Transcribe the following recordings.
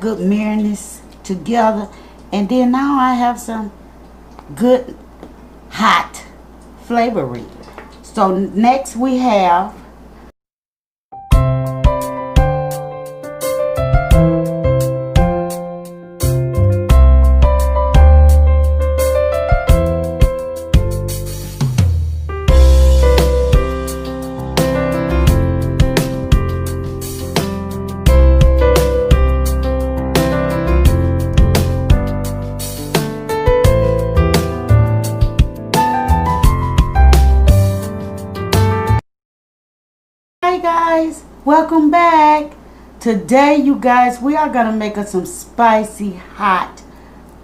good marinades together. And then now I have some good hot flavoring. So next we have Hi guys, welcome back. Today you guys, we are gonna make us some spicy hot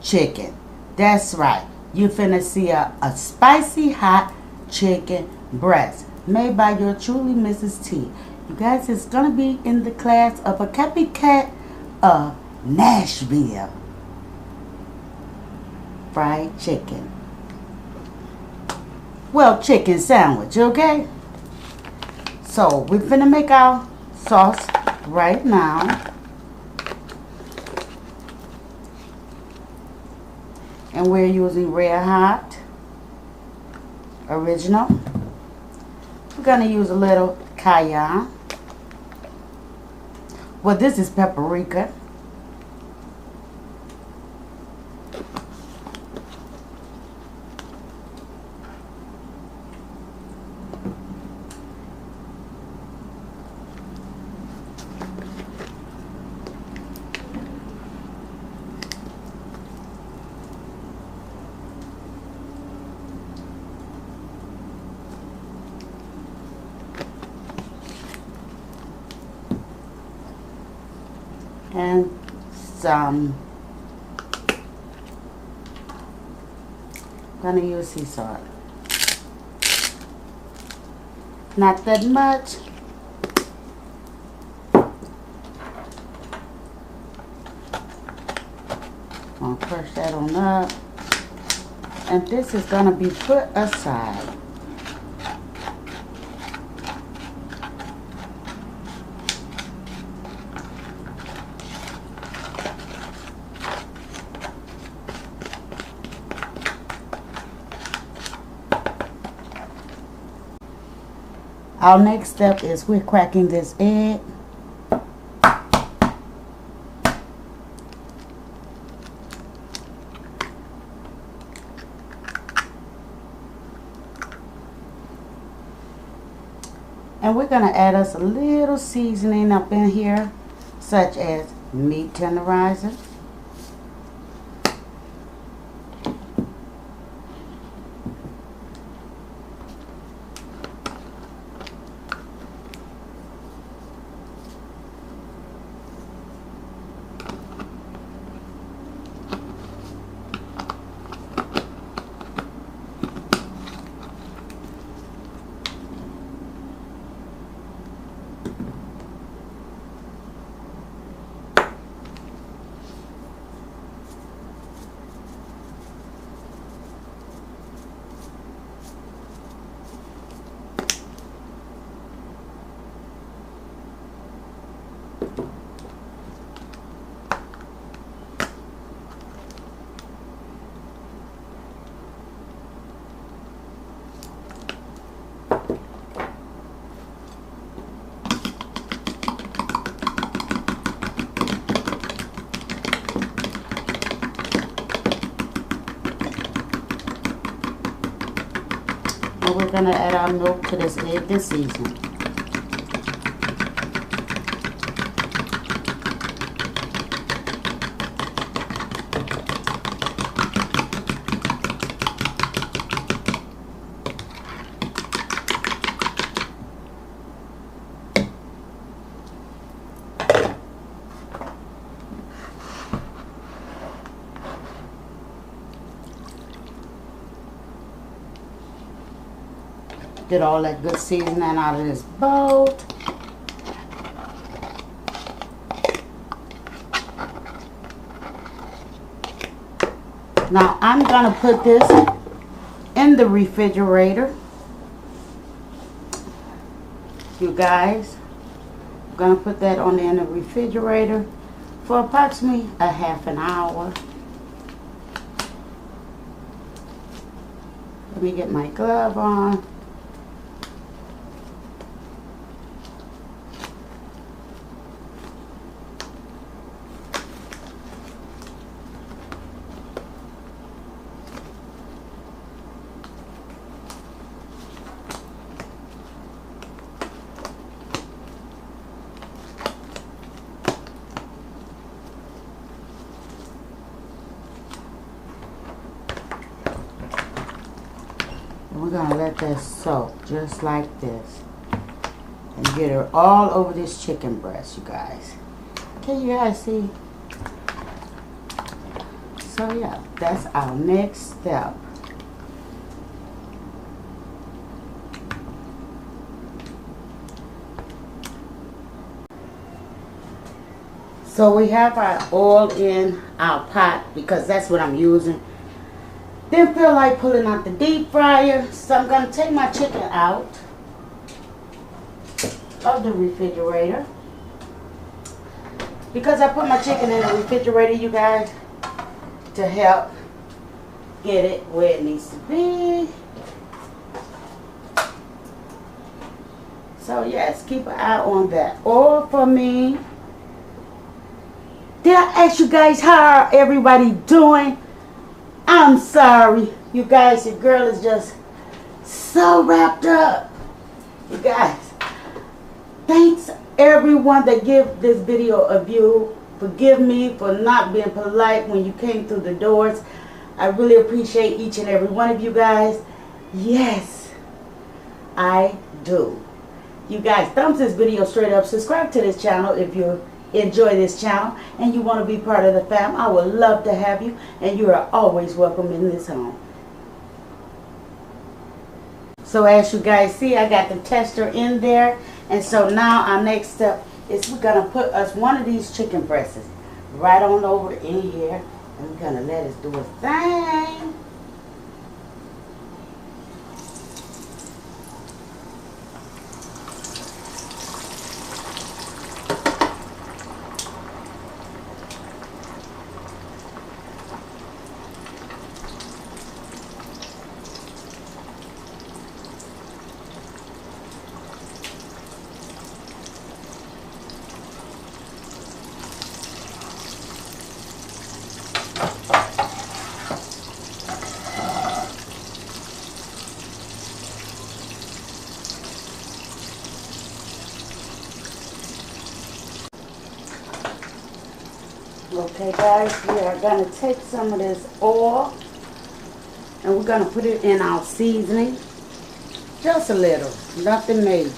chicken. That's right, you finna see a spicy hot chicken breast made by your truly Mrs. T. You guys, it's gonna be in the class of a copycat of Nashville fried chicken. Well, chicken sandwich, okay? So we're finna make our sauce right now. And we're using Red Hot Original. We're gonna use a little cayenne. Well, this is paprika. And some, I'm gonna use sea salt. Not that much. I'll crush that on up. And this is gonna be put aside. Our next step is we're cracking this egg. And we're going to add us a little seasoning up in here, such as meat tenderizer, and we're going to add our milk to this egg this season. Get all that good seasoning out of this bowl. Now I'm going to put this in the refrigerator. You guys, I'm going to put that on in the refrigerator for approximately a half an hour. Let me get my glove on. We're gonna let that soak just like this and get her all over this chicken breast, you guys. Can you guys see? So yeah, that's our next step. So we have our oil in our pot because that's what I'm using. Didn't feel like pulling out the deep fryer, so I'm going to take my chicken out of the refrigerator. Because I put my chicken in the refrigerator, you guys, to help get it where it needs to be. So yes, keep an eye on that oil for me. Did I ask you guys how everybody doing? I'm sorry, you guys, your girl is just so wrapped up. You guys, thanks everyone that give this video a view. Forgive me for not being polite when you came through the doors. I really appreciate each and every one of you guys. Yes, I do. You guys, thumbs this video straight up. Subscribe to this channel if you enjoy this channel and you want to be part of the fam. I would love to have you, and you are always welcome in this home. So as you guys see, I got the tester in there, and so now our next step is we're gonna put us one of these chicken breasts right on over in here, and we're gonna let it do its thing. Okay guys, we are going to take some of this oil and we're going to put it in our seasoning. Just a little, nothing major.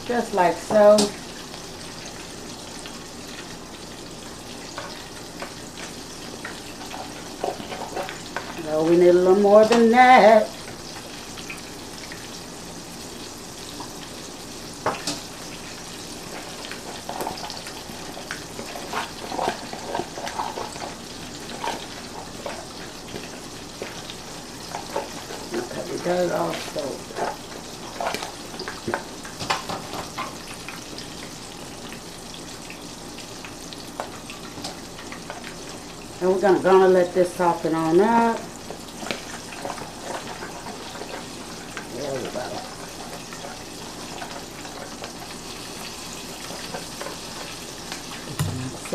Just like so. No, we need a little more than that. That also. And we're gonna let this soften on up. There we go.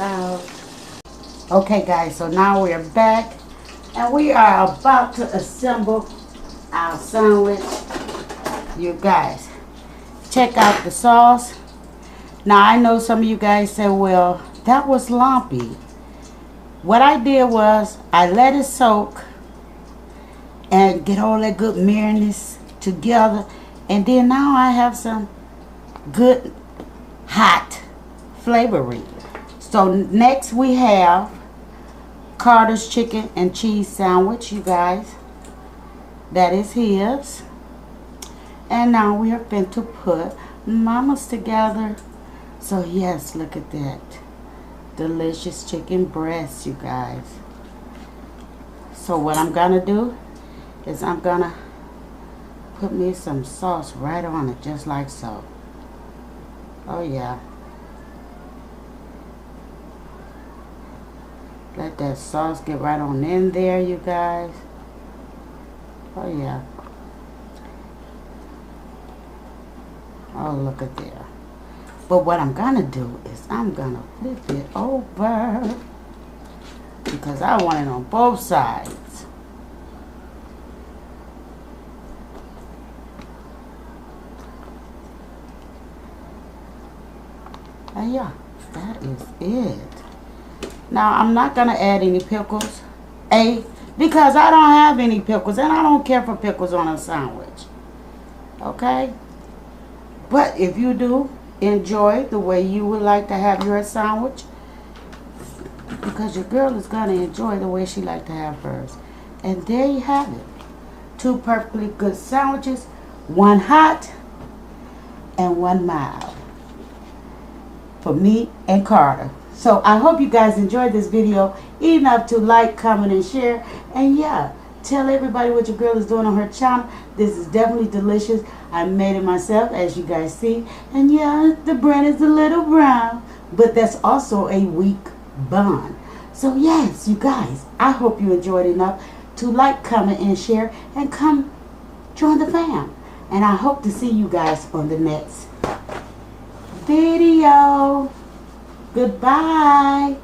Out. Okay guys, so now we're back and we are about to assemble our sandwich. You guys, check out the sauce. Now I know some of you guys said, well, that was lumpy. What I did was I let it soak and get all that good marinade together, and then now I have some good hot flavoring. So next we have Carter's chicken and cheese sandwich, you guys. That is his. And now we are going to put Mama's together. So yes, look at that. Delicious chicken breast, you guys. So what I'm going to do is I'm going to put me some sauce right on it, just like so. Oh yeah. Let that sauce get right on in there, you guys. Oh yeah. Oh, look at there. But what I'm gonna do is I'm gonna flip it over because I want it on both sides. And yeah, that is it. Now I'm not gonna add any pickles, because I don't have any pickles and I don't care for pickles on a sandwich. Okay? But if you do enjoy the way you would like to have your sandwich, because your girl is gonna enjoy the way she like to have hers. And there you have it. 2 perfectly good sandwiches, 1 hot and 1 mild. For me and Carter. So I hope you guys enjoyed this video enough to like, comment, and share. And yeah, tell everybody what your girl is doing on her channel. This is definitely delicious. I made it myself, as you guys see. And yeah, the bread is a little brown, but that's also a weak bun. So yes, you guys, I hope you enjoyed enough to like, comment, and share. And come join the fam. And I hope to see you guys on the next video. Goodbye.